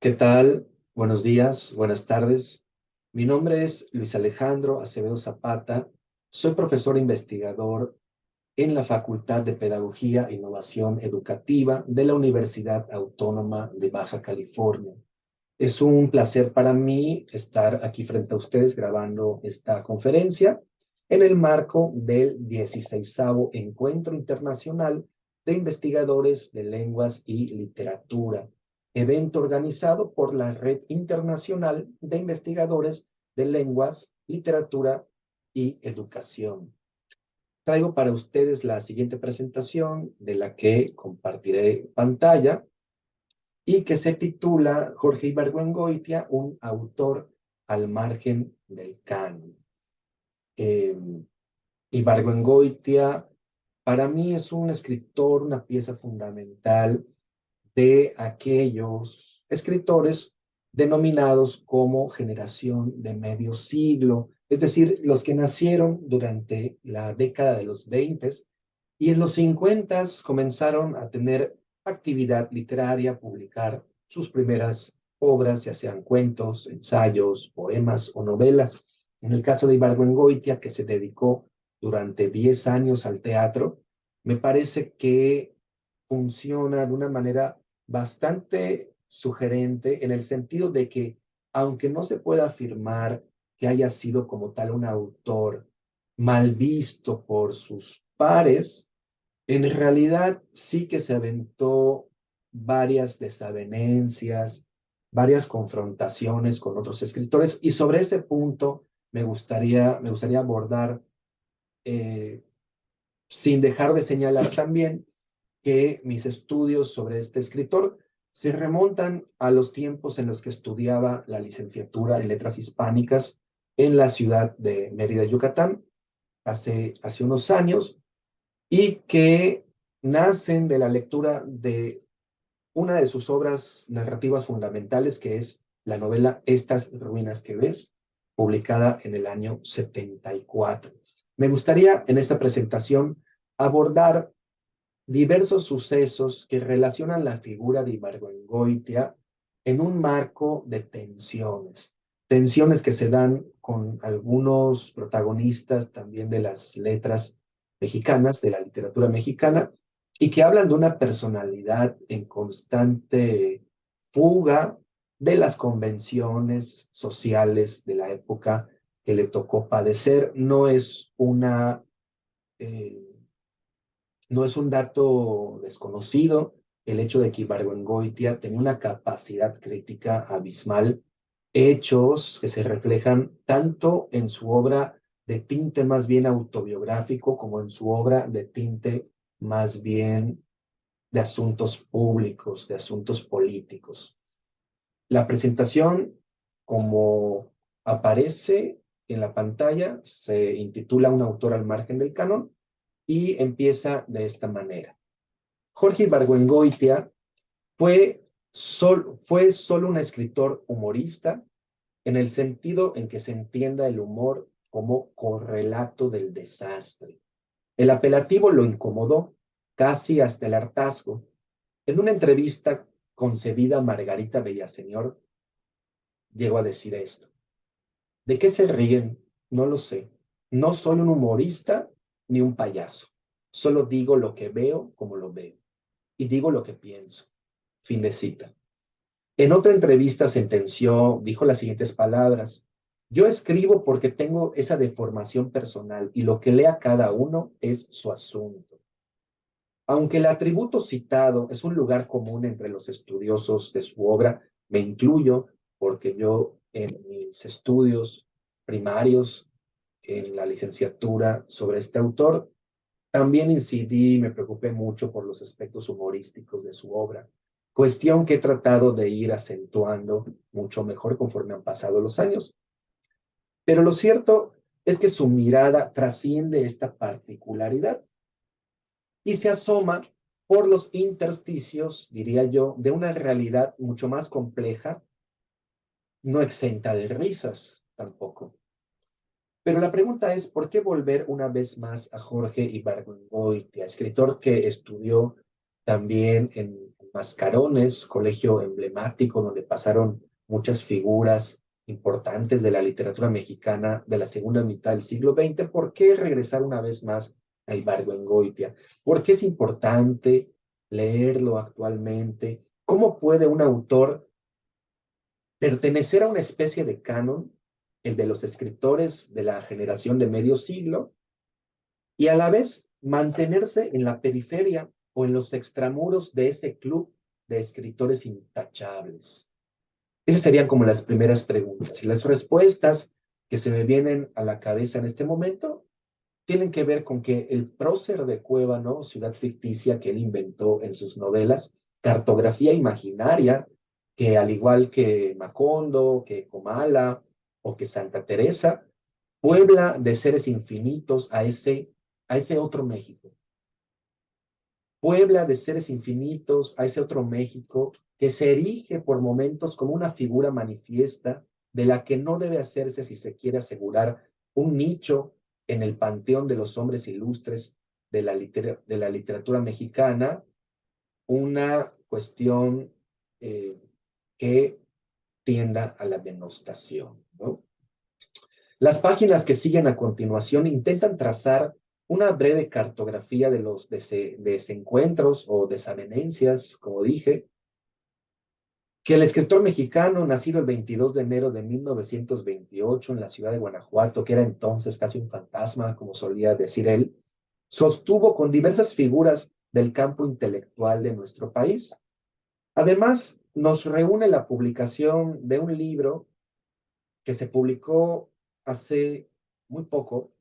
¿Qué tal? Buenos días, buenas tardes. Mi nombre es Luis Alejandro Acevedo Zapata. Soy profesor investigador en la Facultad de Pedagogía e Innovación Educativa de la Universidad Autónoma de Baja California. Es un placer para mí estar aquí frente a ustedes grabando esta conferencia en el marco del 16º Encuentro Internacional de Investigadores de Lenguas y Literatura, evento organizado por la Red Internacional de Investigadores de Lenguas, Literatura y Educación. Traigo para ustedes la siguiente presentación de la que compartiré pantalla y que se titula Jorge Ibargüengoitia, un autor al margen del canon. Eh, Ibargüengoitia para mí es un escritor, una pieza fundamental de aquellos escritores denominados como generación de medio siglo, es decir, los que nacieron durante la década de los 20 y en los 50 comenzaron a tener actividad literaria, publicar sus primeras obras, ya sean cuentos, ensayos, poemas o novelas. En el caso de Ibargüengoitia, que se dedicó durante 10 años al teatro, me parece que funciona de una manera bastante sugerente en el sentido de que, aunque no se pueda afirmar que haya sido como tal un autor mal visto por sus pares, en realidad sí que se aventó varias desavenencias, varias confrontaciones con otros escritores y sobre ese punto me gustaría abordar, eh, sin dejar de señalar también que mis estudios sobre este escritor se remontan a los tiempos en los que estudiaba la licenciatura en Letras Hispánicas en la ciudad de Mérida, Yucatán, hace unos años, y que nacen de la lectura de una de sus obras narrativas fundamentales, que es la novela Estas ruinas que ves, publicada en el año 74. Me gustaría en esta presentación abordar diversos sucesos que relacionan la figura de Ibargüengoitia en un marco de tensiones, tensiones que se dan con algunos protagonistas también de las letras mexicanas, de la literatura mexicana, y que hablan de una personalidad en constante fuga de las convenciones sociales de la época que le tocó padecer. Eh, no es un dato desconocido el hecho de que Ibargüengoitia tenía una capacidad crítica abismal, hechos que se reflejan tanto en su obra de tinte más bien autobiográfico como en su obra de tinte más bien de asuntos públicos, de asuntos políticos. La presentación, como aparece en la pantalla, se intitula Un autor al margen del canon y empieza de esta manera. Jorge Ibargüengoitia fue solo un escritor humorista en el sentido en que se entienda el humor como correlato del desastre. El apelativo lo incomodó casi hasta el hartazgo. En una entrevista concedida a Margarita Bellaseñor, llegó a decir esto: ¿de qué se ríen? No lo sé. No soy un humorista ni un payaso. Solo digo lo que veo como lo veo y digo lo que pienso. Fin de cita. En otra entrevista dijo las siguientes palabras: yo escribo porque tengo esa deformación personal y lo que lea cada uno es su asunto. Aunque el atributo citado es un lugar común entre los estudiosos de su obra, me incluyo porque yo en mis estudios primarios, en la licenciatura sobre este autor, también incidí y me preocupé mucho por los aspectos humorísticos de su obra, cuestión que he tratado de ir acentuando mucho mejor conforme han pasado los años. Pero lo cierto es que su mirada trasciende esta particularidad y se asoma por los intersticios, diría yo, de una realidad mucho más compleja, no exenta de risas tampoco. Pero la pregunta es, ¿por qué volver una vez más a Jorge Ibargüengoitia, escritor que estudió también en Mascarones, colegio emblemático donde pasaron muchas figuras importantes de la literatura mexicana de la segunda mitad del siglo XX. ¿Por qué regresar una vez más a Ibargüengoitia? ¿Por qué es importante leerlo actualmente? ¿Cómo puede un autor pertenecer a una especie de canon, el de los escritores de la generación de medio siglo, y a la vez mantenerse en la periferia o en los extramuros de ese club de escritores intachables? Esas serían como las primeras preguntas. Y las respuestas que se me vienen a la cabeza en este momento tienen que ver con que el prócer de Cuébano, ciudad ficticia que él inventó en sus novelas, cartografía imaginaria, que al igual que Macondo, que Comala o que Santa Teresa, puebla de seres infinitos a ese otro México. Puebla de seres infinitos a ese otro México que se erige por momentos como una figura manifiesta de la que no debe hacerse si se quiere asegurar un nicho en el panteón de los hombres ilustres de la literatura mexicana, una cuestión que tienda a la denostación, ¿no? Las páginas que siguen a continuación intentan trazar una breve cartografía de los desencuentros o desavenencias, como dije, que el escritor mexicano, nacido el 22 de enero de 1928 en la ciudad de Guanajuato, que era entonces casi un fantasma, como solía decir él, sostuvo con diversas figuras del campo intelectual de nuestro país. Además, nos reúne la publicación de un libro que se publicó hace muy poco,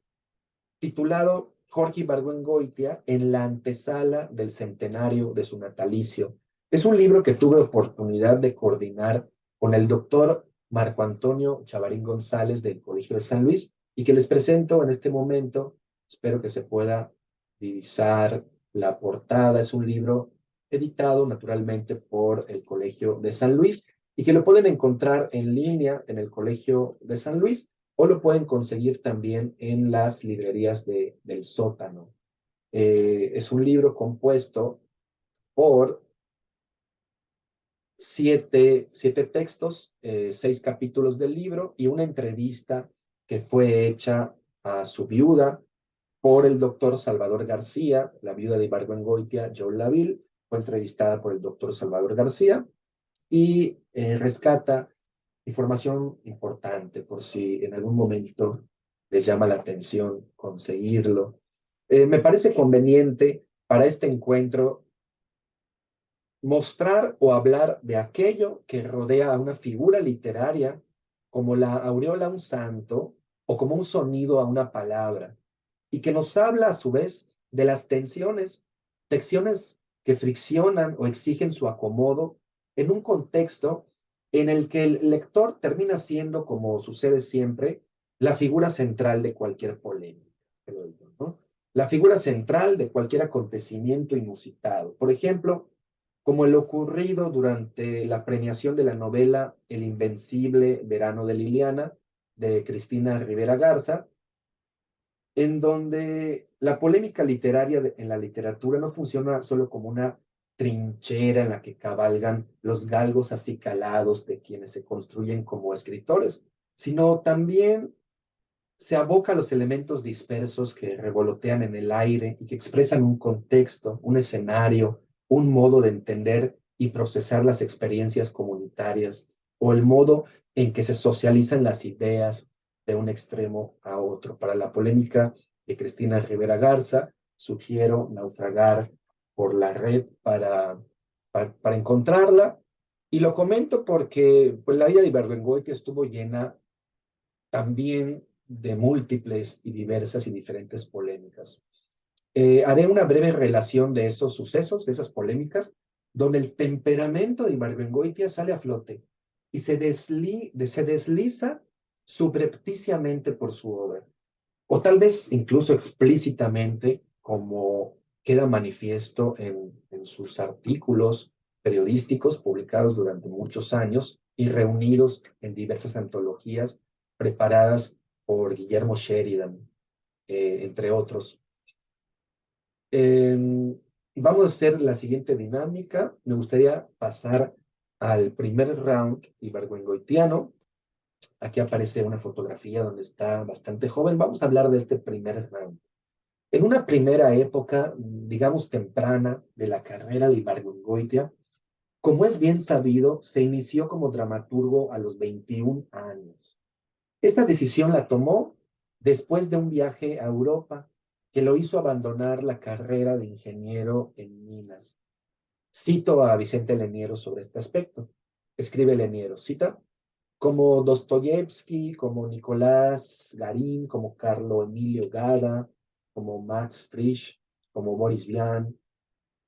titulado Jorge Ibargüengoitia en la antesala del centenario de su natalicio. Es un libro que tuve oportunidad de coordinar con el doctor Marco Antonio Chavarín González del Colegio de San Luis y que les presento en este momento. Espero que se pueda divisar la portada. Es un libro editado naturalmente por el Colegio de San Luis y que lo pueden encontrar en línea en el Colegio de San Luis o lo pueden conseguir también en las librerías del sótano. Es un libro compuesto por siete textos, 6 capítulos del libro y una entrevista que fue hecha a su viuda por el doctor Salvador García, la viuda de Ibargüengoitia, Joel Laville, fue entrevistada por el doctor Salvador García y rescata información importante por si en algún momento les llama la atención conseguirlo. Me parece conveniente para este encuentro mostrar o hablar de aquello que rodea a una figura literaria como la aureola a un santo o como un sonido a una palabra, y que nos habla a su vez de las tensiones que friccionan o exigen su acomodo en un contexto en el que el lector termina siendo, como sucede siempre, la figura central de cualquier polémica, creo yo, ¿no? La figura central de cualquier acontecimiento inusitado. Por ejemplo, como el ocurrido durante la premiación de la novela El Invencible Verano de Liliana, de Cristina Rivera Garza, en donde la polémica literaria en la literatura no funciona solo como una trinchera en la que cabalgan los galgos acicalados de quienes se construyen como escritores, sino también se aboca a los elementos dispersos que revolotean en el aire y que expresan un contexto, un escenario, un modo de entender y procesar las experiencias comunitarias o el modo en que se socializan las ideas de un extremo a otro. Para la polémica de Cristina Rivera Garza, sugiero naufragar por la red para encontrarla. Y lo comento porque pues, la vida de Ibargüengoitia estuvo llena también de múltiples y diversas y diferentes polémicas. Haré una breve relación de esos sucesos, de esas polémicas, donde el temperamento de Ibargüengoitia sale a flote y se desliza subrepticiamente por su obra, o tal vez incluso explícitamente, como queda manifiesto en sus artículos periodísticos publicados durante muchos años y reunidos en diversas antologías preparadas por Guillermo Sheridan, entre otros. Vamos a hacer la siguiente dinámica. Me gustaría pasar al primer round ibargüengoitiano. Aquí aparece una fotografía donde está bastante joven. Vamos a hablar de este primer round. En una primera época, digamos temprana, de la carrera de Ibargüengoitia, como es bien sabido, se inició como dramaturgo a los 21 años. Esta decisión la tomó después de un viaje a Europa que lo hizo abandonar la carrera de ingeniero en minas. Cito a Vicente Leniero sobre este aspecto. Escribe Leniero, cita, como Dostoyevsky, como Nicolás Garín, como Carlo Emilio Gada, como Max Frisch, como Boris Vian,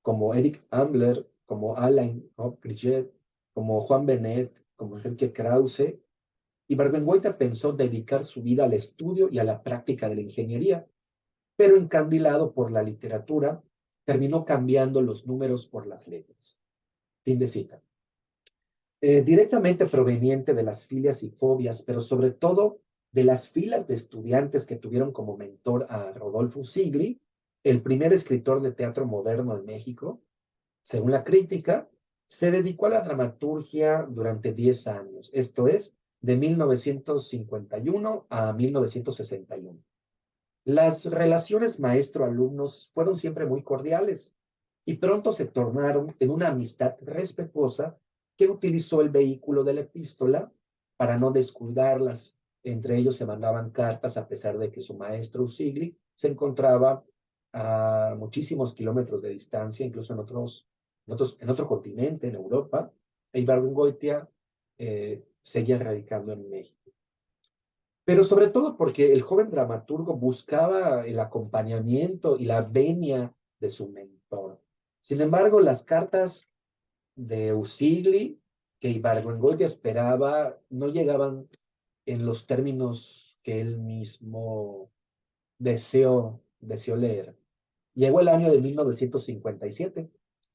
como Eric Ambler, como Alain Grillet, como Juan Benet, como Enrique Krause, y Ibargüengoitia pensó dedicar su vida al estudio y a la práctica de la ingeniería, pero encandilado por la literatura, terminó cambiando los números por las letras. Fin de cita. Directamente proveniente de las filias y fobias, pero sobre todo de las filas de estudiantes que tuvieron como mentor a Rodolfo Sigli, el primer escritor de teatro moderno en México. Según la crítica, se dedicó a la dramaturgia durante 10 años, esto es, de 1951 a 1961. Las relaciones maestro-alumnos fueron siempre muy cordiales y pronto se tornaron en una amistad respetuosa que utilizó el vehículo de la epístola para no descuidarlas. Entre ellos se mandaban cartas a pesar de que su maestro Usigli se encontraba a muchísimos kilómetros de distancia, incluso en otro continente, en Europa, e Ibargüengoitia seguía radicando en México, pero sobre todo porque el joven dramaturgo buscaba el acompañamiento y la venia de su mentor. Sin embargo, las cartas de Usigli que Ibargüengoitia esperaba no llegaban en los términos que él mismo deseó leer. Llegó el año de 1957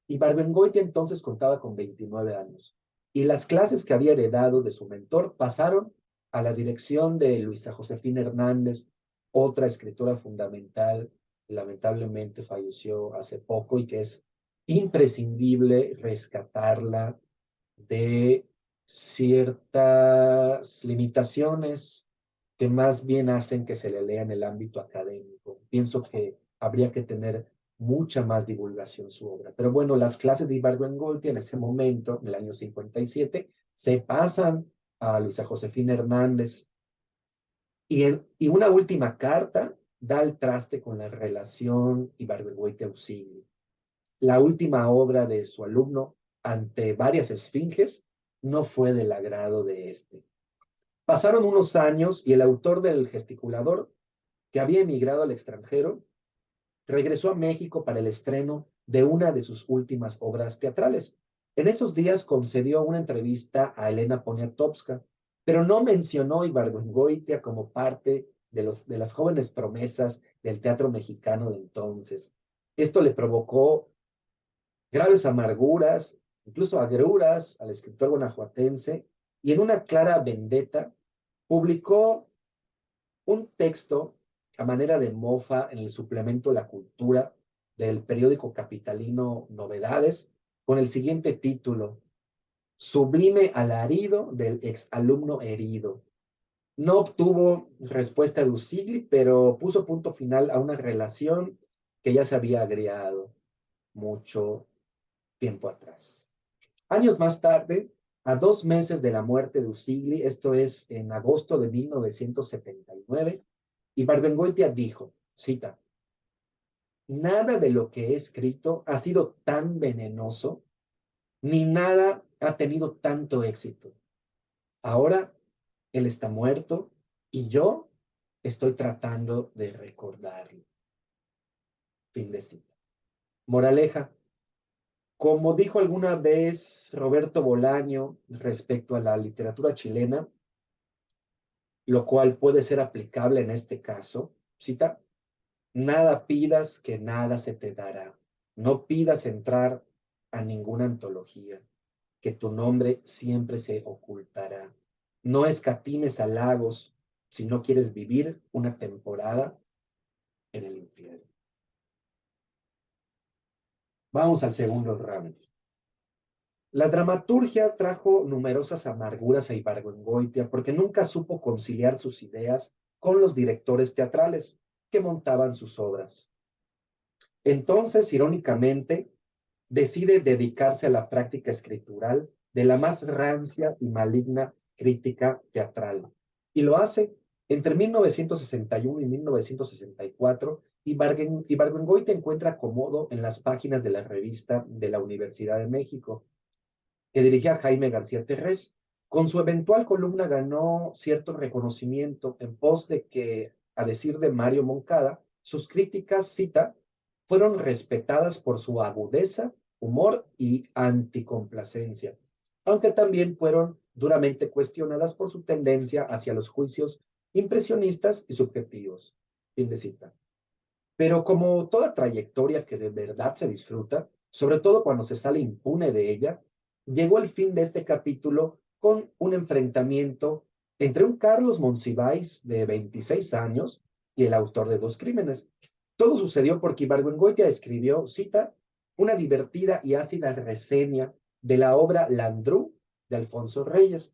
y Ibargüengoitia entonces contaba con 29 años. Y las clases que había heredado de su mentor pasaron a la dirección de Luisa Josefina Hernández, otra escritora fundamental, lamentablemente falleció hace poco y que es imprescindible rescatarla de ciertas limitaciones que más bien hacen que se le lea en el ámbito académico. Pienso que habría que tener mucha más divulgación su obra. Pero bueno, las clases de Ibargüengoitia en ese momento, en el año 57, se pasan a Luisa Josefina Hernández y una última carta da el traste con la relación Ibargüengoitia-Usigli. La última obra de su alumno, ante varias esfinges, no fue del agrado de este. Pasaron unos años y el autor del gesticulador, que había emigrado al extranjero, regresó a México para el estreno de una de sus últimas obras teatrales. En esos días concedió una entrevista a Elena Poniatowska, pero no mencionó Ibargüengoitia como parte de las jóvenes promesas del teatro mexicano de entonces. Esto le provocó graves amarguras, incluso agruras al escritor guanajuatense, y en una clara vendetta publicó un texto a manera de mofa en el suplemento La Cultura del periódico capitalino Novedades, con el siguiente título: Sublime alarido del exalumno herido. No obtuvo respuesta de Usigli, pero puso punto final a una relación que ya se había agriado mucho tiempo atrás. Años más tarde, a 2 meses de la muerte de Usigli, esto es en agosto de 1979, Ibargüengoitia dijo, cita, nada de lo que he escrito ha sido tan venenoso, ni nada ha tenido tanto éxito. Ahora él está muerto y yo estoy tratando de recordarlo. Fin de cita. Moraleja, como dijo alguna vez Roberto Bolaño respecto a la literatura chilena, lo cual puede ser aplicable en este caso, cita, nada pidas que nada se te dará. No pidas entrar a ninguna antología, que tu nombre siempre se ocultará. No escatimes halagos si no quieres vivir una temporada en el infierno. Vamos al segundo ramo. La dramaturgia trajo numerosas amarguras a Ibargüengoitia porque nunca supo conciliar sus ideas con los directores teatrales que montaban sus obras. Entonces, irónicamente, decide dedicarse a la práctica escritural de la más rancia y maligna crítica teatral. Y lo hace entre 1961 y 1964, y Ibargüengoitia encuentra acomodo en las páginas de la revista de la Universidad de México, que dirigía Jaime García Terrés. Con su eventual columna ganó cierto reconocimiento en pos de que, a decir de Mario Moncada, sus críticas, cita, fueron respetadas por su agudeza, humor y anticomplacencia, aunque también fueron duramente cuestionadas por su tendencia hacia los juicios impresionistas y subjetivos. Fin de cita. Pero como toda trayectoria que de verdad se disfruta, sobre todo cuando se sale impune de ella, llegó el fin de este capítulo con un enfrentamiento entre un Carlos Monsiváis de 26 años y el autor de Dos Crímenes. Todo sucedió porque Ibargüengoitia escribió, cita, una divertida y ácida reseña de la obra Landru de Alfonso Reyes,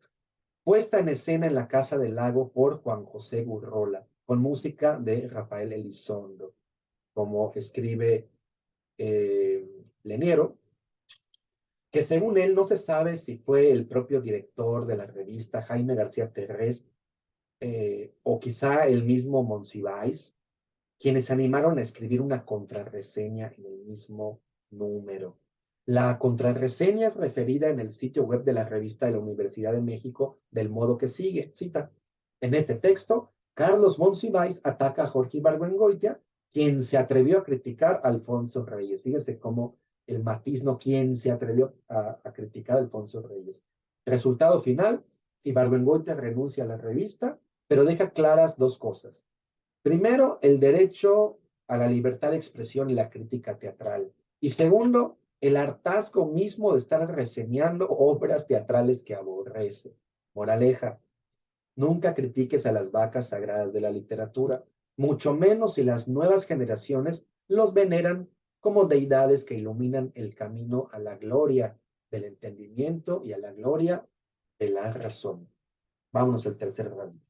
puesta en escena en la Casa del Lago por Juan José Gurrola, con música de Rafael Elizondo, como escribe Leniero, que según él no se sabe si fue el propio director de la revista, Jaime García Terrés, o quizá el mismo Monsiváis, quienes animaron a escribir una contrarreseña en el mismo número. La contrarreseña es referida en el sitio web de la revista de la Universidad de México del modo que sigue, cita, en este texto, Carlos Monsiváis ataca a Jorge Ibargüengoitia, quien se atrevió a criticar a Alfonso Reyes. Fíjense cómo el matiz, no quien se atrevió a criticar a Alfonso Reyes. Resultado final, Ibargüengoitia renuncia a la revista, pero deja claras dos cosas. Primero, el derecho a la libertad de expresión y la crítica teatral. Y segundo, el hartazgo mismo de estar reseñando obras teatrales que aborrece. Moraleja, nunca critiques a las vacas sagradas de la literatura, mucho menos si las nuevas generaciones los veneran como deidades que iluminan el camino a la gloria del entendimiento y a la gloria de la razón. Vámonos al tercer ramo.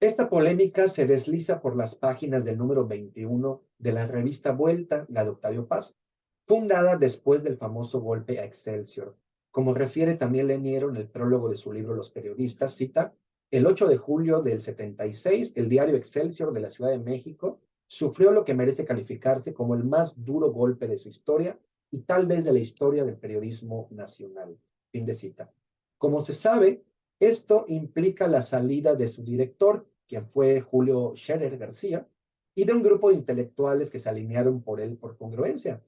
Esta polémica se desliza por las páginas del número 21 de la revista Vuelta, la de Octavio Paz, fundada después del famoso golpe a Excelsior. Como refiere también Leniero en el prólogo de su libro Los Periodistas, cita, el 8 de julio del 76, el diario Excelsior de la Ciudad de México sufrió lo que merece calificarse como el más duro golpe de su historia y tal vez de la historia del periodismo nacional. Fin de cita. Como se sabe, esto implica la salida de su director, quien fue Julio Scherer García, y de un grupo de intelectuales que se alinearon por él por congruencia.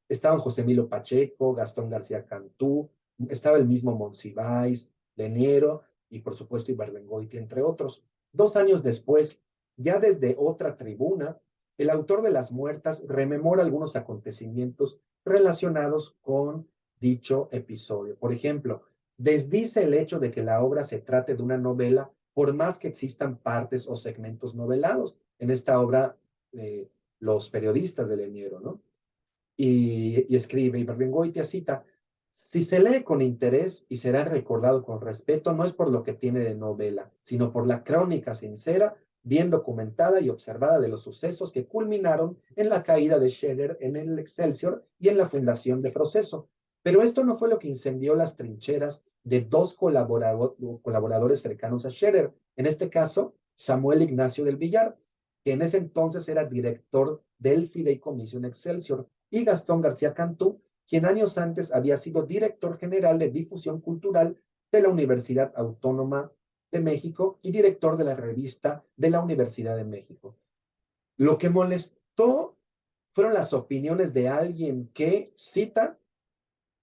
Estaban José Emilio Pacheco, Gastón García Cantú, estaba el mismo Monsiváis, Leniero y por supuesto Ibargüengoitia, entre otros. 2 años después, ya desde otra tribuna, el autor de Las Muertas rememora algunos acontecimientos relacionados con dicho episodio. Por ejemplo, desdice el hecho de que la obra se trate de una novela, por más que existan partes o segmentos novelados. En esta obra, los periodistas de Leniero, ¿no? Y escribe, y Berlingoitia cita, si se lee con interés y será recordado con respeto, no es por lo que tiene de novela, sino por la crónica sincera, bien documentada y observada de los sucesos que culminaron en la caída de Scherer en el Excelsior y en la fundación de Proceso. Pero esto no fue lo que incendió las trincheras de dos colaboradores cercanos a Scherer, en este caso, Samuel Ignacio del Villar, que en ese entonces era director del Fideicomiso en Excelsior, y Gastón García Cantú, quien años antes había sido director general de difusión cultural de la Universidad Autónoma de México y director de la revista de la Universidad de México. Lo que molestó fueron las opiniones de alguien que, cita,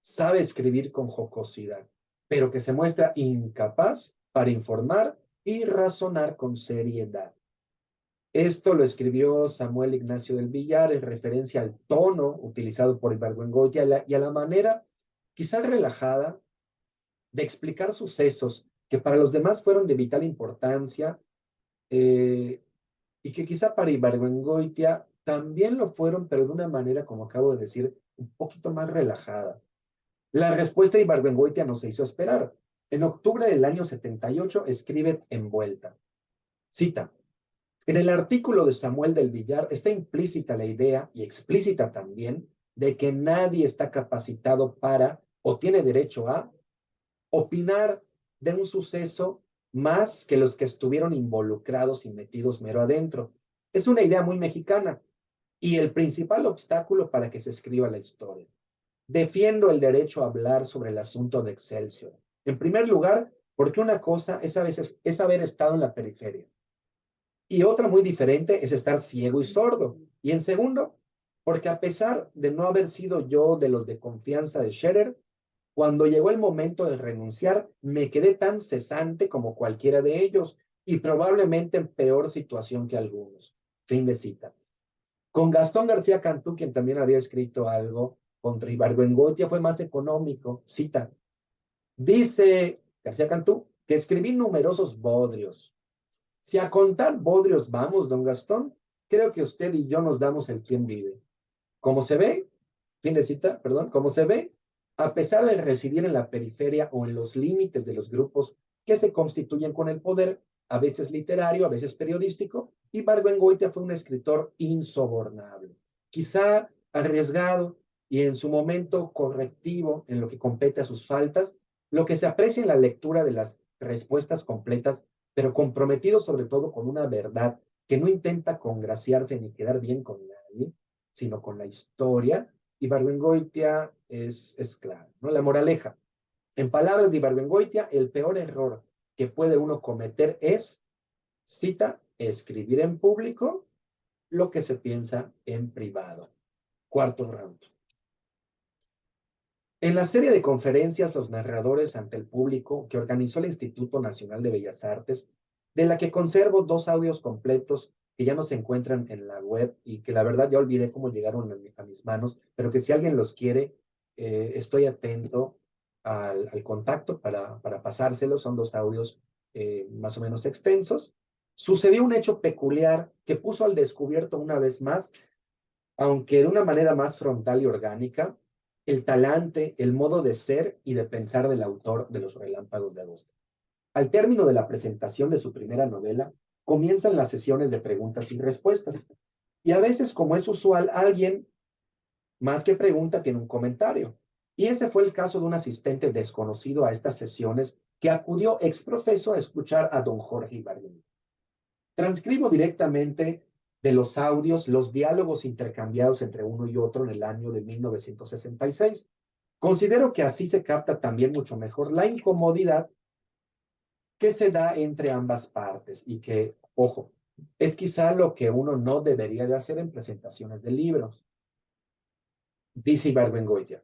sabe escribir con jocosidad, pero que se muestra incapaz para informar y razonar con seriedad. Esto lo escribió Samuel Ignacio del Villar en referencia al tono utilizado por Ibargüengoitia y a la manera quizá relajada de explicar sucesos que para los demás fueron de vital importancia, y que quizá para Ibargüengoitia también lo fueron, pero de una manera, como acabo de decir, un poquito más relajada. La respuesta de Ibargüengoitia no se hizo esperar. En octubre del año 78 escribe Envuelta. Cita, en el artículo de Samuel del Villar está implícita la idea, y explícita también, de que nadie está capacitado para o tiene derecho a opinar de un suceso más que los que estuvieron involucrados y metidos mero adentro. Es una idea muy mexicana y el principal obstáculo para que se escriba la historia. Defiendo el derecho a hablar sobre el asunto de Excelsior. En primer lugar, porque una cosa es a veces es haber estado en la periferia y otra muy diferente es estar ciego y sordo. Y en segundo, porque a pesar de no haber sido yo de los de confianza de Scherer, cuando llegó el momento de renunciar, me quedé tan cesante como cualquiera de ellos y probablemente en peor situación que algunos. Fin de cita. Con Gastón García Cantú, quien también había escrito algo contra Ibargüengoitia, fue más económico. Cita. Dice García Cantú que escribí numerosos bodrios. Si a contar bodrios vamos, don Gastón, creo que usted y yo nos damos el quien vive. Como se ve, fin de cita, perdón, como se ve, a pesar de residir en la periferia o en los límites de los grupos que se constituyen con el poder, a veces literario, a veces periodístico, Ibargüengoitia fue un escritor insobornable, quizá arriesgado y en su momento correctivo en lo que compete a sus faltas, lo que se aprecia en la lectura de las respuestas completas, pero comprometido sobre todo con una verdad que no intenta congraciarse ni quedar bien con nadie, sino con la historia. Ibargüengoitia es claro, ¿no? La moraleja. En palabras de Ibargüengoitia, el peor error que puede uno cometer es, cita, escribir en público lo que se piensa en privado. Cuarto round. En la serie de conferencias Los narradores ante el público que organizó el Instituto Nacional de Bellas Artes, de la que conservo dos audios completos que ya no se encuentran en la web y que la verdad ya olvidé cómo llegaron a mis manos, pero que si alguien los quiere, estoy atento al contacto para pasárselos. Son dos audios más o menos extensos. Sucedió un hecho peculiar que puso al descubierto una vez más, aunque de una manera más frontal y orgánica, el talante, el modo de ser y de pensar del autor de Los Relámpagos de Agosto. Al término de la presentación de su primera novela, comienzan las sesiones de preguntas y respuestas. Y a veces, como es usual, alguien, más que pregunta, tiene un comentario. Y ese fue el caso de un asistente desconocido a estas sesiones que acudió exprofeso a escuchar a don Jorge Ibargüen. Transcribo directamente de los audios los diálogos intercambiados entre uno y otro en el año de 1966. Considero que así se capta también mucho mejor la incomodidad que se da entre ambas partes y que, ojo, es quizá lo que uno no debería de hacer en presentaciones de libros. Dice Ibargüengoitia,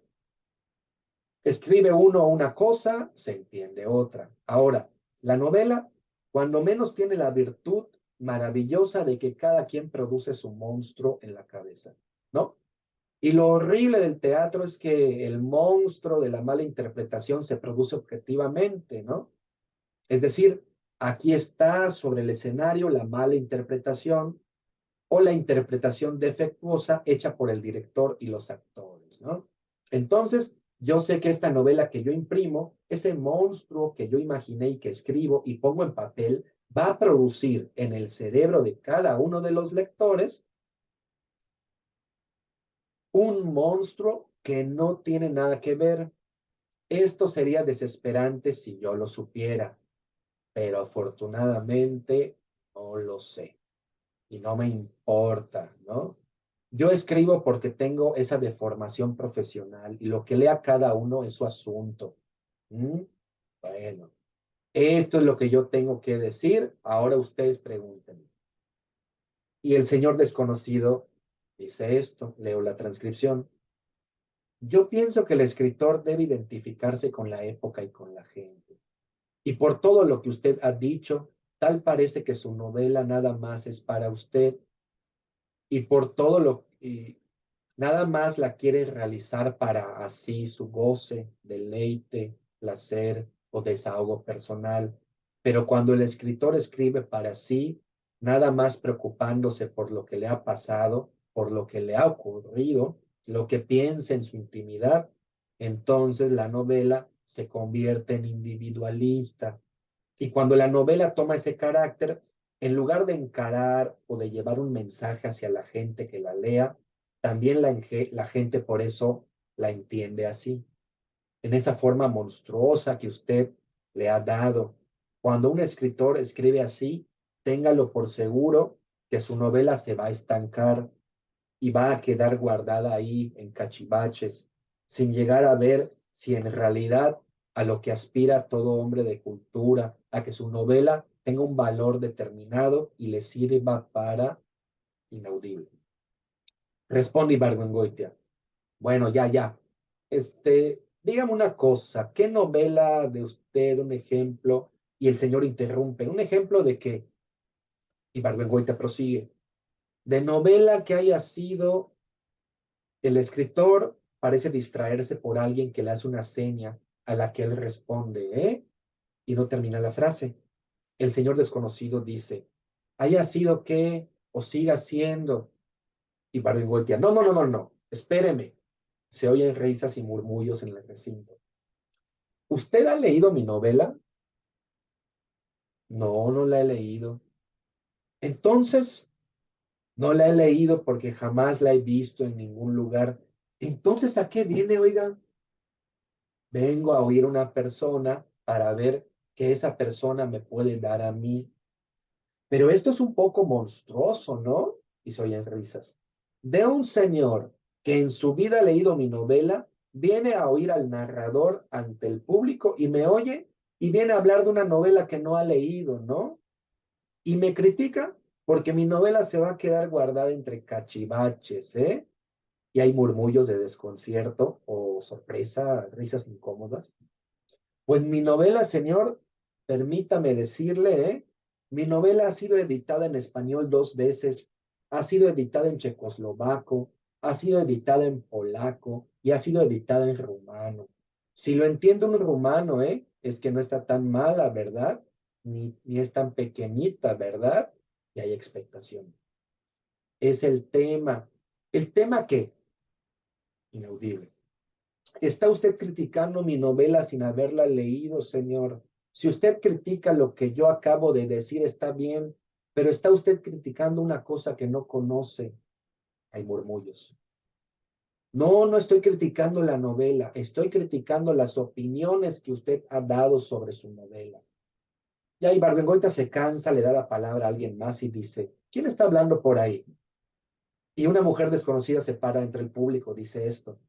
escribe uno una cosa, se entiende otra. Ahora, la novela, cuando menos tiene la virtud maravillosa de que cada quien produce su monstruo en la cabeza, ¿no? Y lo horrible del teatro es que el monstruo de la mala interpretación se produce objetivamente, ¿no? Es decir, aquí está sobre el escenario la mala interpretación o la interpretación defectuosa hecha por el director y los actores, ¿no? Entonces, yo sé que esta novela que yo imprimo, ese monstruo que yo imaginé y que escribo y pongo en papel, va a producir en el cerebro de cada uno de los lectores un monstruo que no tiene nada que ver. Esto sería desesperante si yo lo supiera, pero afortunadamente no lo sé y no me importa, ¿no? Yo escribo porque tengo esa deformación profesional y lo que lea cada uno es su asunto. ¿Mm? Bueno, esto es lo que yo tengo que decir. Ahora ustedes pregunten. Y el señor desconocido dice esto, leo la transcripción. Yo pienso que el escritor debe identificarse con la época y con la gente. Y por todo lo que usted ha dicho, tal parece que su novela nada más es para usted y por todo lo y nada más la quiere realizar para así su goce, deleite, placer o desahogo personal. Pero cuando el escritor escribe para sí, nada más preocupándose por lo que le ha pasado por lo que le ha ocurrido, lo que piensa en su intimidad, entonces la novela se convierte en individualista. Y cuando la novela toma ese carácter, en lugar de encarar o de llevar un mensaje hacia la gente que la lea, también la gente por eso la entiende así, en esa forma monstruosa que usted le ha dado. Cuando un escritor escribe así, téngalo por seguro que su novela se va a estancar y va a quedar guardada ahí en cachivaches, sin llegar a ver si en realidad a lo que aspira todo hombre de cultura, a que su novela tenga un valor determinado y le sirva para inaudible. Responde Ibargüengoitia. Bueno, ya. Dígame una cosa, ¿qué novela de usted, un ejemplo? Y el señor interrumpe. ¿Un ejemplo de qué? Ibargüengoitia prosigue. De novela que haya sido. El escritor parece distraerse por alguien que le hace una seña a la que él responde, ¿eh? Y no termina la frase. El señor desconocido dice, haya sido que o siga siendo. Y Barry voltea, no, espéreme. Se oyen risas y murmullos en el recinto. ¿Usted ha leído mi novela? No, no la he leído. Entonces, no la he leído porque jamás la he visto en ningún lugar. Entonces, ¿a qué viene, oiga? Vengo a oír una persona para ver qué esa persona me puede dar a mí. Pero esto es un poco monstruoso, ¿no? Y se oyen risas. De un señor que en su vida ha leído mi novela, viene a oír al narrador ante el público y me oye y viene a hablar de una novela que no ha leído, ¿no? Y me critica porque mi novela se va a quedar guardada entre cachivaches, ¿eh? Y hay murmullos de desconcierto o sorpresa, risas incómodas. Pues mi novela, señor, permítame decirle, mi novela ha sido editada en español 2 veces, ha sido editada en checoslovaco, ha sido editada en polaco y ha sido editada en rumano. Si lo entiende un rumano, es que no está tan mala, ¿verdad? Ni es tan pequeñita, ¿verdad? Y hay expectación. Es el tema. ¿El tema qué? Inaudible. ¿Está usted criticando mi novela sin haberla leído, señor? Si usted critica lo que yo acabo de decir, está bien, pero está usted criticando una cosa que no conoce. Hay murmullos. No, no estoy criticando la novela, estoy criticando las opiniones que usted ha dado sobre su novela. Ya Ibargüengoitia se cansa, le da la palabra a alguien más y dice, ¿quién está hablando por ahí? Y una mujer desconocida se para entre el público, dice esto.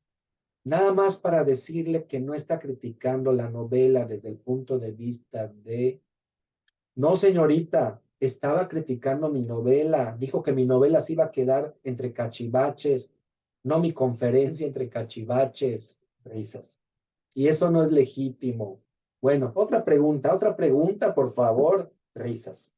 Nada más para decirle que no está criticando la novela desde el punto de vista de... No, señorita, estaba criticando mi novela. Dijo que mi novela se iba a quedar entre cachivaches, no mi conferencia entre cachivaches. Risas. Y eso no es legítimo. Bueno, otra pregunta, por favor. Risas.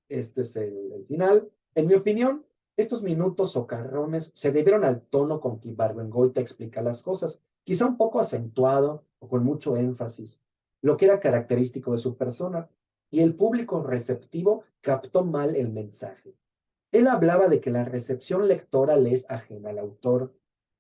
Este es el final. En mi opinión, estos minutos socarrones se debieron al tono con que Ibargüengoitia explica las cosas, quizá un poco acentuado o con mucho énfasis, lo que era característico de su persona, y el público receptivo captó mal el mensaje. Él hablaba de que la recepción lectora le es ajena al autor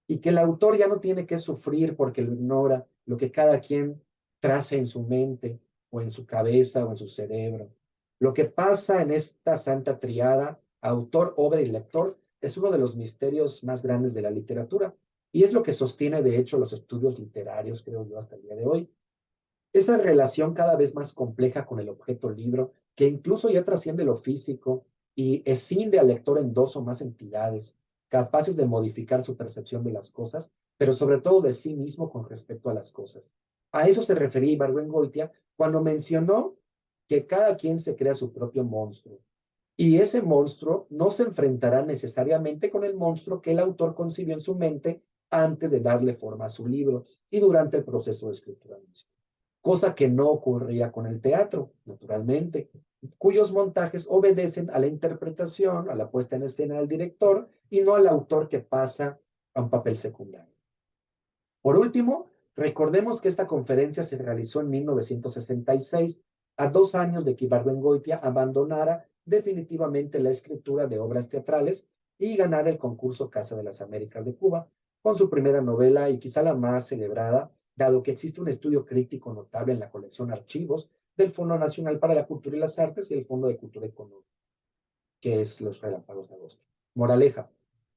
y que el autor ya no tiene que sufrir porque lo ignora lo que cada quien trace en su mente o en su cabeza o en su cerebro. Lo que pasa en esta santa triada, autor, obra y lector, es uno de los misterios más grandes de la literatura y es lo que sostiene de hecho los estudios literarios, creo yo, hasta el día de hoy. Esa relación cada vez más compleja con el objeto libro, que incluso ya trasciende lo físico y escinde al lector en dos o más entidades, capaces de modificar su percepción de las cosas, pero sobre todo de sí mismo con respecto a las cosas. A eso se refería Ibargüengoitia cuando mencionó que cada quien se crea su propio monstruo. Y ese monstruo no se enfrentará necesariamente con el monstruo que el autor concibió en su mente antes de darle forma a su libro y durante el proceso de escritura mismo, cosa que no ocurría con el teatro, naturalmente, cuyos montajes obedecen a la interpretación, a la puesta en escena del director y no al autor que pasa a un papel secundario. Por último, recordemos que esta conferencia se realizó en 1966, a 2 años de que Ibargüengoitia abandonara definitivamente la escritura de obras teatrales y ganar el concurso Casa de las Américas de Cuba, con su primera novela y quizá la más celebrada, dado que existe un estudio crítico notable en la colección Archivos del Fondo Nacional para la Cultura y las Artes y el Fondo de Cultura Económica, que es Los Relámpagos de Agosto. Moraleja,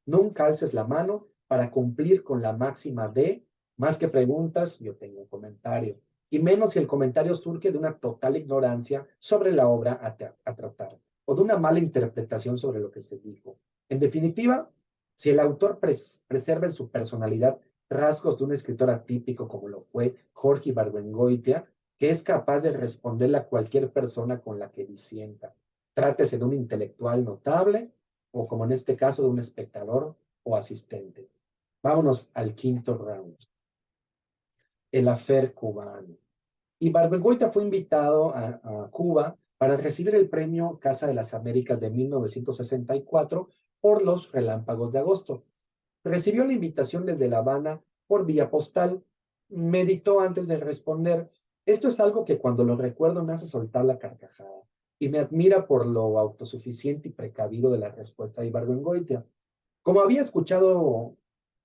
nunca alces la mano para cumplir con la máxima de más que preguntas, yo tengo un comentario, y menos si el comentario surge de una total ignorancia sobre la obra a tratar o de una mala interpretación sobre lo que se dijo. En definitiva, si el autor preserva en su personalidad rasgos de un escritor atípico como lo fue Jorge Ibargüengoitia, que es capaz de responderle a cualquier persona con la que disienta, trátese de un intelectual notable o, como en este caso, de un espectador o asistente. Vámonos al quinto round. El afer cubano. Ibargüengoitia fue invitado a Cuba para recibir el premio Casa de las Américas de 1964 por Los Relámpagos de Agosto. Recibió la invitación desde La Habana por vía postal. Meditó antes de responder. Esto es algo que cuando lo recuerdo me hace soltar la carcajada y me admira por lo autosuficiente y precavido de la respuesta de Ibargüengoitia. Como había escuchado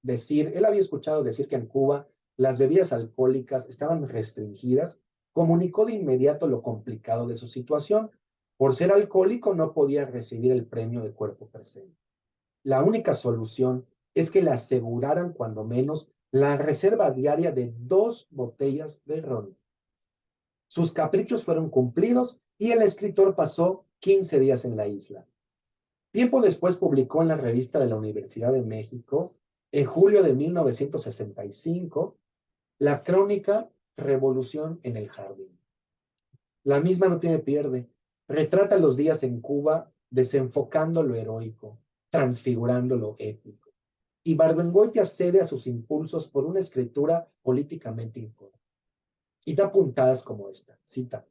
decir, él había escuchado decir que en Cuba las bebidas alcohólicas estaban restringidas, comunicó de inmediato lo complicado de su situación. Por ser alcohólico no podía recibir el premio de cuerpo presente. La única solución es que le aseguraran cuando menos la reserva diaria de 2 botellas de ron. Sus caprichos fueron cumplidos y el escritor pasó 15 días en la isla. Tiempo después publicó en la revista de la Universidad de México, en julio de 1965, la crónica Revolución en el Jardín. La misma no tiene pierde. Retrata los días en Cuba desenfocando lo heroico, transfigurando lo épico. Y Ibargüengoitia cede a sus impulsos por una escritura políticamente incorrecta. Y da puntadas como esta, cita: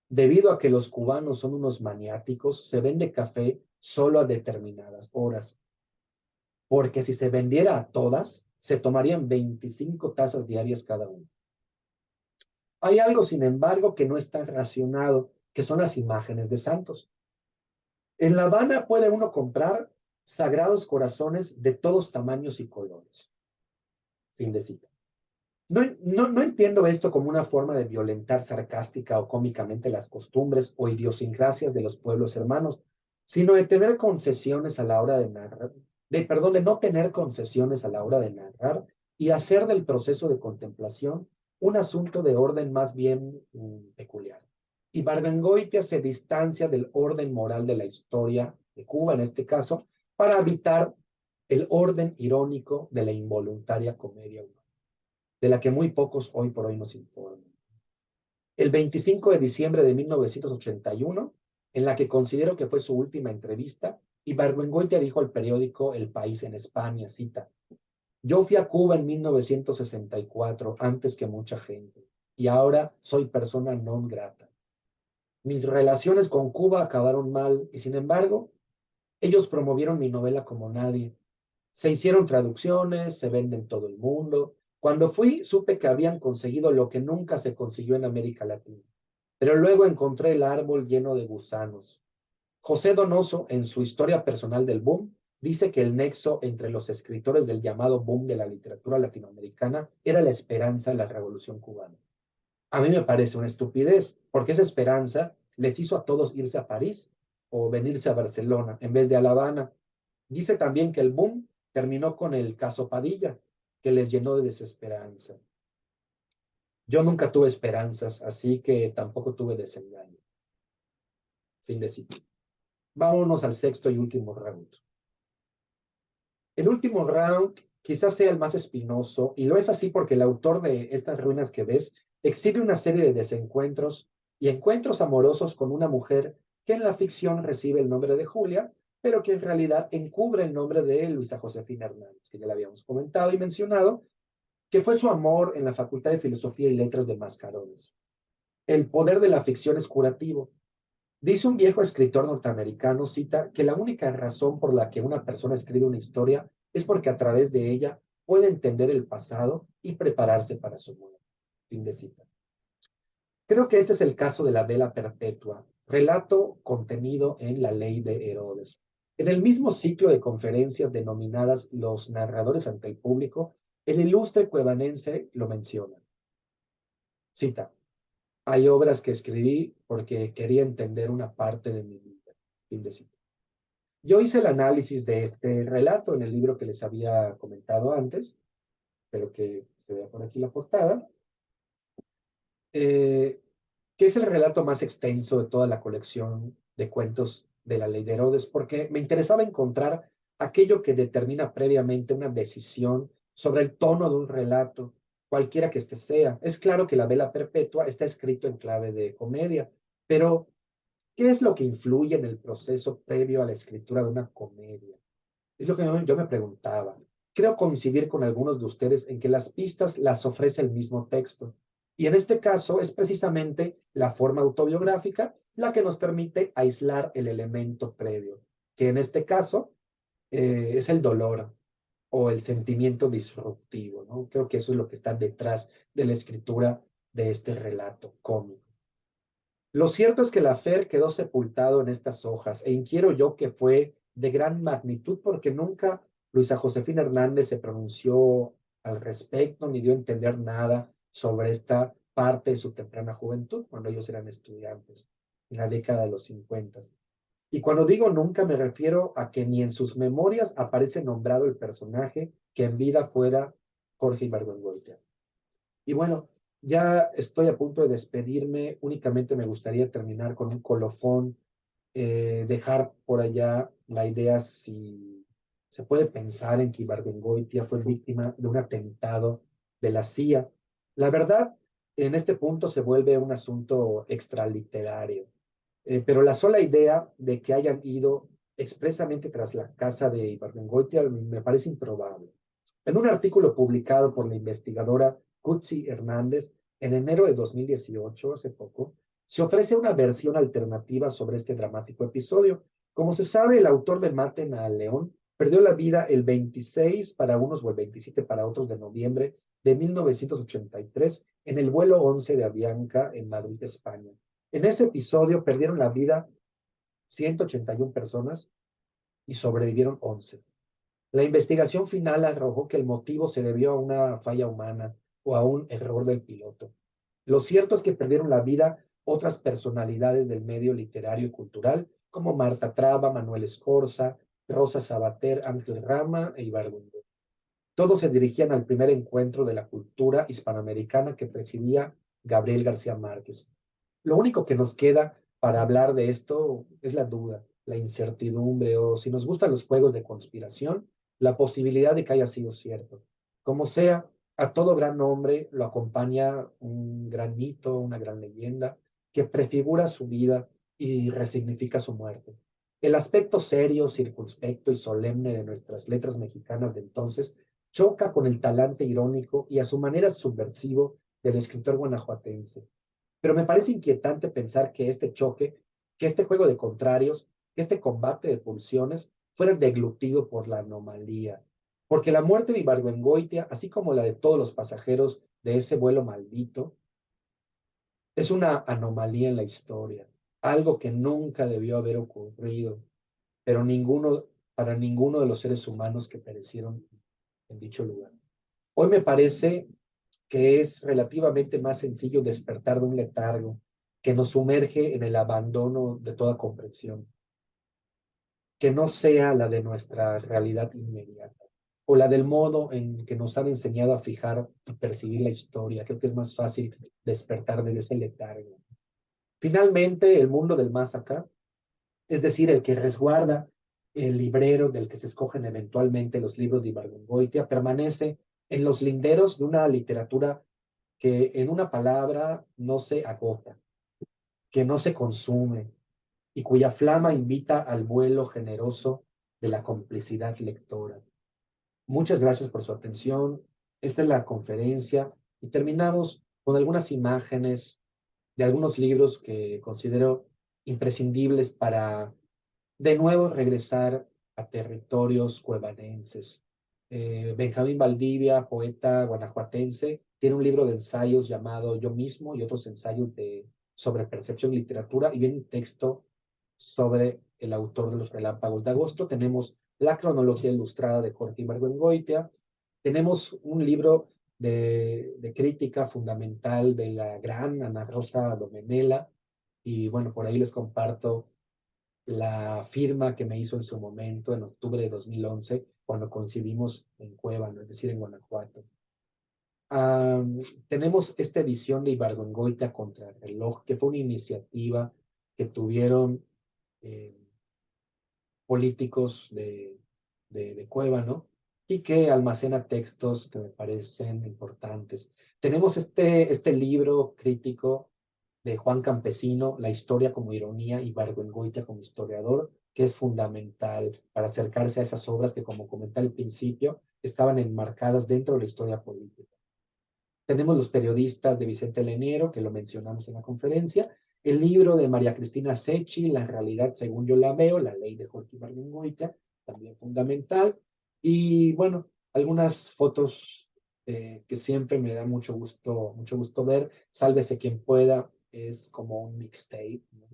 debido a que los cubanos son unos maniáticos, se vende café solo a determinadas horas, porque si se vendiera a todas, se tomarían 25 tazas diarias cada uno. Hay algo, sin embargo, que no está racionado, que son las imágenes de santos. En La Habana puede uno comprar sagrados corazones de todos tamaños y colores. Fin de cita. No entiendo esto como una forma de violentar sarcástica o cómicamente las costumbres o idiosincrasias de los pueblos hermanos, sino de tener concesiones a la hora de narrar, de no tener concesiones a la hora de narrar y hacer del proceso de contemplación un asunto de orden más bien peculiar. Y Ibargüengoitia se distancia del orden moral de la historia de Cuba, en este caso, para evitar el orden irónico de la involuntaria comedia humana, de la que muy pocos hoy por hoy nos informan. El 25 de diciembre de 1981, en la que considero que fue su última entrevista, Ibargüengoitia dijo al periódico El País en España, cita: yo fui a Cuba en 1964, antes que mucha gente, y ahora soy persona non grata. Mis relaciones con Cuba acabaron mal, y sin embargo, ellos promovieron mi novela como nadie. Se hicieron traducciones, se vende en todo el mundo. Cuando fui, supe que habían conseguido lo que nunca se consiguió en América Latina. Pero luego encontré el árbol lleno de gusanos. José Donoso, en su historia personal del boom, dice que el nexo entre los escritores del llamado boom de la literatura latinoamericana era la esperanza de la Revolución Cubana. A mí me parece una estupidez, porque esa esperanza les hizo a todos irse a París o venirse a Barcelona en vez de a La Habana. Dice también que el boom terminó con el caso Padilla, que les llenó de desesperanza. Yo nunca tuve esperanzas, así que tampoco tuve desengaño. Fin de cita. Vámonos al sexto y último round. El último round quizás sea el más espinoso, y lo es así porque el autor de estas ruinas que ves exhibe una serie de desencuentros y encuentros amorosos con una mujer que en la ficción recibe el nombre de Julia, pero que en realidad encubre el nombre de Luisa Josefina Hernández, que ya le habíamos comentado y mencionado, que fue su amor en la Facultad de Filosofía y Letras de Mascarones. El poder de la ficción es curativo. Dice un viejo escritor norteamericano, cita, que la única razón por la que una persona escribe una historia es porque a través de ella puede entender el pasado y prepararse para su muerte. Fin de cita. Creo que este es el caso de la vela perpetua, relato contenido en La Ley de Herodes. En el mismo ciclo de conferencias denominadas Los narradores ante el público, el ilustre cuevanense lo menciona. Cita: hay obras que escribí porque quería entender una parte de mi vida. Fin de cita. Yo hice el análisis de este relato en el libro que les había comentado antes, pero que se vea por aquí la portada, eh, que es el relato más extenso de toda la colección de cuentos de la Ley de Herodes, porque me interesaba encontrar aquello que determina previamente una decisión sobre el tono de un relato, cualquiera que éste sea. Es claro que la Vela Perpetua está escrito en clave de comedia, pero ¿qué es lo que influye en el proceso previo a la escritura de una comedia? Es lo que yo me preguntaba. Creo coincidir con algunos de ustedes en que las pistas las ofrece el mismo texto. Y en este caso es precisamente la forma autobiográfica la que nos permite aislar el elemento previo, que en este caso es el dolor o el sentimiento disruptivo, ¿no? Creo que eso es lo que está detrás de la escritura de este relato cómico. Lo cierto es que la Fer quedó sepultado en estas hojas, e inquiero yo que fue de gran magnitud porque nunca Luisa Josefina Hernández se pronunció al respecto ni dio a entender nada sobre esta parte de su temprana juventud, cuando ellos eran estudiantes, en la década de los 50. Y cuando digo nunca me refiero a que ni en sus memorias aparece nombrado el personaje que en vida fuera Jorge Ibargüengoitia. Y bueno, ya estoy a punto de despedirme. Únicamente me gustaría terminar con un colofón, dejar por allá la idea si se puede pensar en que Ibargüengoitia fue víctima de un atentado de la CIA. La verdad, en este punto se vuelve un asunto extraliterario, pero la sola idea de que hayan ido expresamente tras la casa de Ibargüengoitia me parece improbable. En un artículo publicado por la investigadora Kutsi Hernández en enero de 2018, hace poco, se ofrece una versión alternativa sobre este dramático episodio. Como se sabe, el autor de Maten a León perdió la vida el 26 para unos o el 27 para otros de noviembre de 1983 en el vuelo 11 de Avianca en Madrid, España. En ese episodio perdieron la vida 181 personas y sobrevivieron 11. La investigación final arrojó que el motivo se debió a una falla humana o a un error del piloto. Lo cierto es que perdieron la vida otras personalidades del medio literario y cultural, como Marta Traba, Manuel Escorza, Rosa Sabater, Ángel Rama e Ibargüengoitia. Todos se dirigían al primer encuentro de la cultura hispanoamericana que presidía Gabriel García Márquez. Lo único que nos queda para hablar de esto es la duda, la incertidumbre o, si nos gustan los juegos de conspiración, la posibilidad de que haya sido cierto. Como sea, a todo gran hombre lo acompaña un gran mito, una gran leyenda que prefigura su vida y resignifica su muerte. El aspecto serio, circunspecto y solemne de nuestras letras mexicanas de entonces choca con el talante irónico y a su manera subversivo del escritor guanajuatense. Pero me parece inquietante pensar que este choque, que este juego de contrarios, que este combate de pulsiones fuera deglutido por la anomalía. Porque la muerte de Ibargüengoitia, así como la de todos los pasajeros de ese vuelo maldito, es una anomalía en la historia, algo que nunca debió haber ocurrido, pero para ninguno de los seres humanos que perecieron en dicho lugar. Hoy me parece que es relativamente más sencillo despertar de un letargo que nos sumerge en el abandono de toda comprensión, que no sea la de nuestra realidad inmediata o la del modo en que nos han enseñado a fijar y percibir la historia. Creo que es más fácil despertar de ese letargo. Finalmente, el mundo del más acá, es decir, el que resguarda el librero del que se escogen eventualmente los libros de Ibargüengoitia, permanece en los linderos de una literatura que en una palabra no se agota, que no se consume y cuya flama invita al vuelo generoso de la complicidad lectora. Muchas gracias por su atención. Esta es la conferencia y terminamos con algunas imágenes de algunos libros que considero imprescindibles para de nuevo regresar a territorios cuevanenses. Benjamín Valdivia, poeta guanajuatense, tiene un libro de ensayos llamado Yo mismo y otros ensayos sobre percepción y literatura, y viene un texto sobre el autor de Los Relámpagos de Agosto. Tenemos la cronología ilustrada de Jorge Ibargüengoitia. Tenemos un libro de crítica fundamental de la gran Ana Rosa Domenela. Y bueno, por ahí les comparto la firma que me hizo en su momento, en octubre de 2011, cuando coincidimos en Cuébano, es decir, en Guanajuato. Tenemos esta edición de Ibargüengoitia contra el reloj, que fue una iniciativa que tuvieron eh, políticos de Cuébano y que almacena textos que me parecen importantes. Tenemos este libro crítico de Juan Campesino, La historia como ironía y Ibargüengoitia como historiador, que es fundamental para acercarse a esas obras que, como comenté al principio, estaban enmarcadas dentro de la historia política. Tenemos Los periodistas de Vicente Leniero, que lo mencionamos en la conferencia, el libro de María Cristina Secchi, La realidad según yo la veo, la ley de Jorge Ibargüengoitia, también fundamental, y bueno, algunas fotos que siempre me da mucho gusto ver. Sálvese quien pueda, es como un mixtape, ¿no?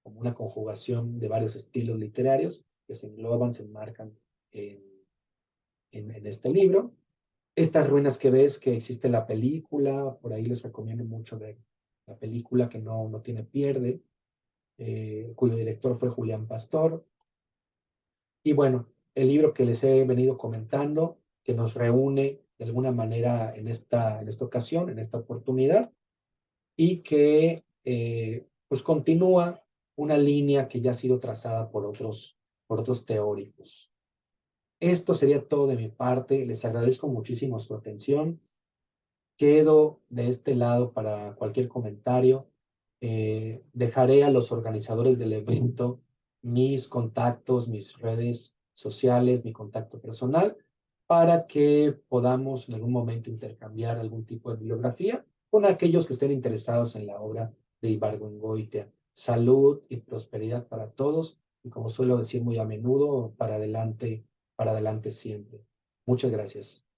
Como una conjugación de varios estilos literarios que se engloban, se enmarcan en, en este libro. Estas ruinas que ves, que existe la película, por ahí les recomiendo mucho ver la película que no tiene pierde, cuyo director fue Julián Pastor. Y bueno, el libro que les he venido comentando, que nos reúne de alguna manera en esta ocasión, en esta oportunidad, y que pues continúa una línea que ya ha sido trazada por otros teóricos. Esto sería todo de mi parte. Les agradezco muchísimo su atención. Quedo de este lado para cualquier comentario. Dejaré a los organizadores del evento mis contactos, mis redes sociales, mi contacto personal, para que podamos en algún momento intercambiar algún tipo de bibliografía con aquellos que estén interesados en la obra de Ibargüengoitia. Salud y prosperidad para todos y, como suelo decir muy a menudo, para adelante siempre. Muchas gracias.